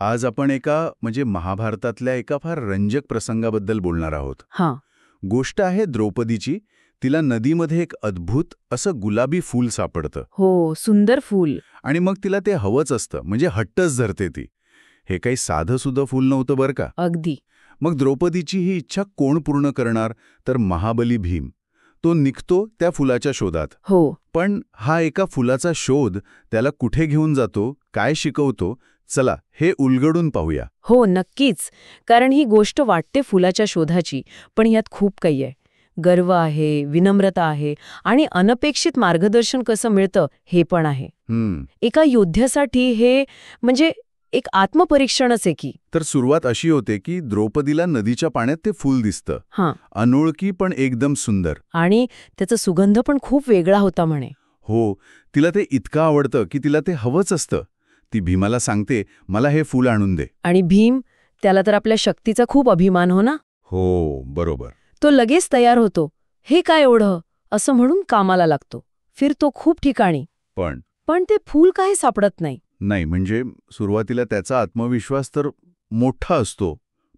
आज आपण महाभारतातल्या एका फार रंजक प्रसंगाबद्दल बोलणार आहोत. हां. गोष्ट आहे द्रौपदीची. तिला नदीमध्ये एक अद्भुत असं गुलाबी फूल सापडतं हो, सुंदर फूल. आणि मग तिला ते हवंच असतं, म्हणजे हट्टच धरते ती. हे काही साधंसुधं फूल नव्हतं बरं का. अगदी. मग द्रौपदीची ही इच्छा कोण पूर्ण करणार? तर महाबली भीम. तो निघतो त्या फुलाच्या शोधात. हो. पण हा एका फुलाचा शोध त्याला कुठे घेऊन जातो, काय शिकवतो, चला हे उलगडून पाहूया. हो, नक्कीच. कारण ही गोष्ट वाटते फुलाच्या शोधाची, पण यात खूप काही आहे. गर्व आहे, विनम्रता आहे आणि अनपेक्षित मार्गदर्शन कसं मिळतं हे पण आहे. एका योद्ध्यासाठी हे म्हणजे एक आत्मपरीक्षणच आहे की. तर सुरुवात अशी होते की द्रौपदीला नदीच्या पाण्यात ते फूल दिसतं. हां. अनोळखी पण एकदम सुंदर. आणि त्याचा सुगंध पण खूप वेगळा होता म्हणे. हो, तिला ते इतकं आवडतं की तिला ते हवंच असतं. ती भीमाला सांगते, मला हे फूल आणून दे. आणि भीम, त्याला तर आपल्या शक्तीचा खूप अभिमान हो ना. हो, बरोबर. तो लगेच तयार होतो. हे काय एवढं असं म्हणून कामाला लागतो. फिरतो खूप ठिकाणी. पण ते फूल काही सापडत नाही. नाही, म्हणजे सुरुवातीला त्याचा आत्मविश्वास तर मोठा असतो,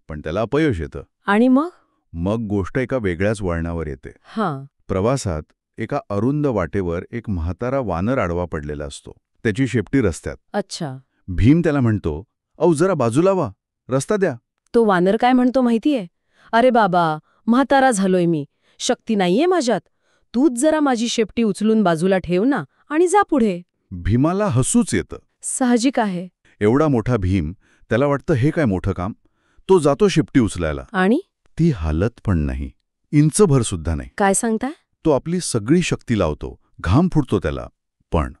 पण त्याला अपयश येतं. आणि मग गोष्ट एका वेगळ्याच वळणावर येते. हां. प्रवासात एका अरुंद वाटेवर एक म्हातारा वानर आडवा पडलेला असतो. त्याची शेपटी रस्त्यात. अच्छा. भीम त्याला म्हणतो, औ जरा बाजूला वा, रस्ता द्या. तो वानर काय म्हणतो माहितीये? अरे बाबा, म्हातारा झालोय मी, शक्ती नाहीये माझ्यात. तूच जरा माझी शेपटी उचलून बाजूला ठेव ना आणि जा पुढे. भीमाला हसूच येतं. साहजिक आहे. एवढा मोठा भीम, त्याला वाटतं हे काय मोठं काम. तो जातो शेपटी उचलायला. आणि ती हालत पण नाही, इंचभर सुद्धा नाही. काय सांगताय? तो आपली सगळी शक्ती लावतो, घाम फुटतो त्याला, पण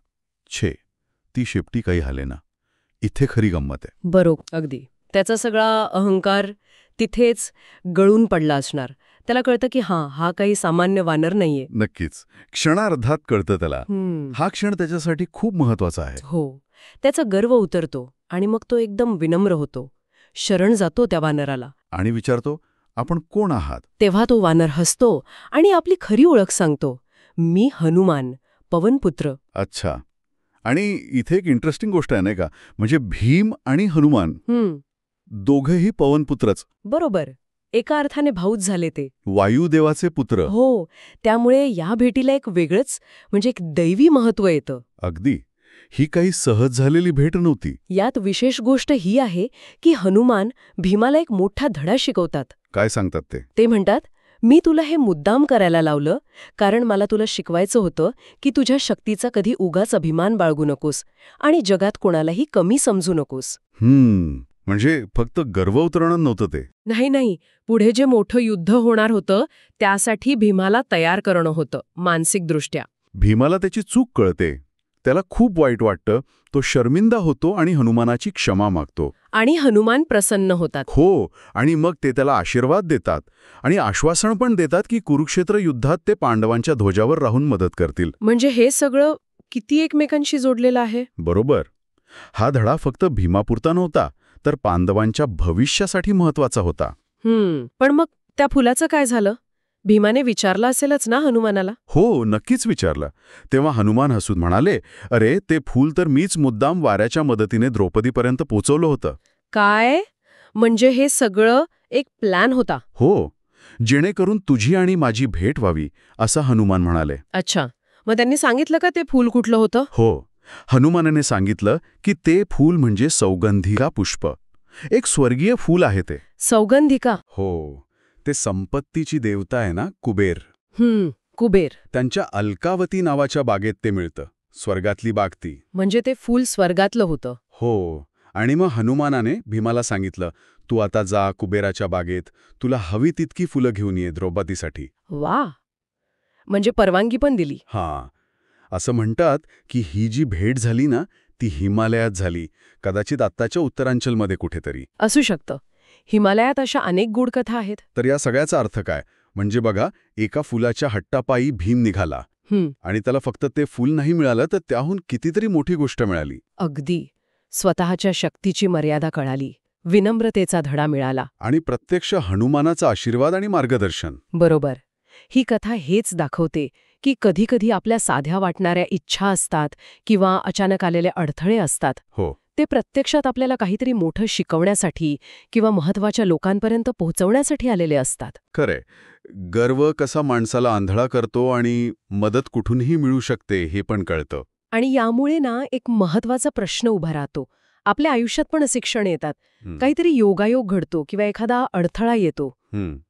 ती शेपटी काही हालेना. इथे खरी गंमत आहे. बरोबर. अगदी. त्याचा सगळा अहंकार तिथेच गळून पडला असणार. त्याला कळतं की हा काही सामान्य वानर नाहीये. नक्कीच. क्षणार्धात कळतं त्याला. हा क्षण त्याच्यासाठी खूप महत्वाचा आहे. हो. त्याचा गर्व उतरतो आणि मग तो एकदम विनम्र होतो. शरण जातो त्या वानराला आणि विचारतो, आपण कोण आहात? तेव्हा तो वानर हसतो आणि आपली खरी ओळख सांगतो. मी हनुमान, पवनपुत्र. अच्छा. आणि इथे एक इंटरेस्टिंग गोष्ट आहे नाही का, म्हणजे भीम आणि हनुमान दोघेही पवनपुत्रच. बरोबर. एका अर्थाने भाऊच झाले ते. वायुदेवाचे पुत्र. हो. त्यामुळे या भेटीला एक वेगळंच म्हणजे एक दैवी महत्त्व येतं. अगदी. ही काही सहज झालेली भेट नव्हती. यात विशेष गोष्ट ही आहे की हनुमान भीमाला एक मोठा धडा शिकवतात. काय सांगतात ते? ते म्हणतात, मी तुला हे मुद्दाम करायला लावलं कारण मला तुला शिकवायचं होतं की तुझ्या शक्तीचा कधी उगाच अभिमान बाळगू नकोस आणि जगात कोणालाही कमी समजू नकोस. म्हणजे फक्त गर्व उतरणं नव्हतं ते. नाही. पुढे जे मोठं युद्ध होणार होतं त्यासाठी भीमाला तयार करणं होतं मानसिकदृष्ट्या. भीमाला त्याची चूक कळते. त्याला खूप वाईट वाटतं. तो शर्मिंदा होतो आणि हनुमानाची क्षमा मागतो. आणि हनुमान प्रसन्न होतात. हो. आणि मग ते त्याला आशीर्वाद देतात आणि आश्वासन पण देतात की कुरुक्षेत्र युद्धात ते पांडवांच्या ध्वजावर राहून मदत करतील. म्हणजे हे सगळं किती एकमेकांशी जोडलेलं आहे. बरोबर. हा धडा फक्त भीमापुरता नव्हता, तर पांडवांच्या भविष्यासाठी महत्वाचा होता. पण मग त्या फुलाचं काय झालं? भीमाने विचारलं असेलच ना हनुमानाला? हो, नक्कीच विचारलं. तेव्हा हनुमान हसून म्हणाले, अरे ते फूल तर मीच मुद्दाम वाऱ्याच्या मदतीने द्रौपदीपर्यंत पोचवलं होतं. काय? म्हणजे हे सगळं एक प्लॅन होता? हो, जेणेकरून तुझी आणि माझी भेट व्हावी, असं हनुमान म्हणाले. अच्छा. मग त्यांनी सांगितलं का ते फूल कुठलं होतं? हो. हनुमानाने सांगितलं की ते फूल म्हणजे सौगंधिका पुष्प. एक स्वर्गीय फूल आहे ते. सौगंधिका? हो. ते संपत्तीची देवता आहे ना, कुबेर. कुबेर. त्यांच्या अलकावती नावाच्या बागेत ते मिळतं. स्वर्गातली बाग ती. म्हणजे ते फूल स्वर्गातलं होतं? हो. आणि मग हनुमानाने भीमाला सांगितलं, तू आता जा कुबेराच्या बागेत, तुला हवी तितकी फुलं घेऊन ये द्रौपदीसाठी. वा. म्हणजे परवानगी पण दिली. हां. असं म्हणतात की ही जी भेट झाली ना, ती हिमालयात झाली, कदाचित आत्ताच्या उत्तरांचलमध्ये कुठेतरी. असू शकतं. हिमालयात अशा अनेक गूढ कथा आहेत. तर या सगळ्याचा अर्थ काय? म्हणजे बघा, एका फुलाच्या हट्टापायी भीम निघाला आणि त्याला फक्त ते फूल नाही मिळालं, तर त्याहून कितीतरी मोठी गोष्ट मिळाली. अगदी. स्वतःच्या शक्तीची मर्यादा कळाली, विनम्रतेचा धडा मिळाला आणि प्रत्यक्ष हनुमानाचा आशीर्वाद आणि मार्गदर्शन. बरोबर. ही कथा हेच दाखवते की कधीकधी आपल्या साध्या वाटणाऱ्या इच्छा असतात किंवा अचानक आलेले अडथळे असतात. हो. ते प्रत्यक्षात आपल्याला काहीतरी मोठं शिकवण्यासाठी किंवा महत्वाच्या लोकांपर्यंत पोहोचवण्यासाठी आलेले असतात. खरंय. गर्व कसा माणसाला आंधळा करतो आणि मदत कुठूनही मिळू शकते हे पण कळतं. आणि यामुळे ना एक महत्वाचा प्रश्न उभा राहतो. आपल्या आयुष्यात पण असे क्षण येतात, काहीतरी योगायोग घडतो किंवा एखादा अडथळा येतो.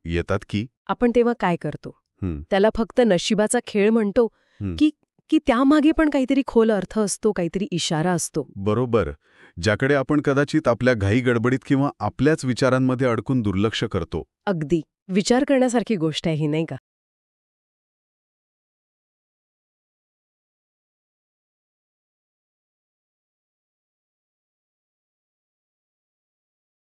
येतात की. आपण तेव्हा काय करतो? त्याला फक्त नशिबाचा खेळ म्हणतो की त्यामागे पण काहीतरी खोल अर्थ असतो, काहीतरी इशारा असतो. बरोबर. ज्याकडे आपण कदाचित आपल्या घाई गडबडीत किंवा आपल्याच विचारांमध्ये अडकून दुर्लक्ष करतो. अगदी विचार करण्यासारखी गोष्ट आहे ही, नाही का?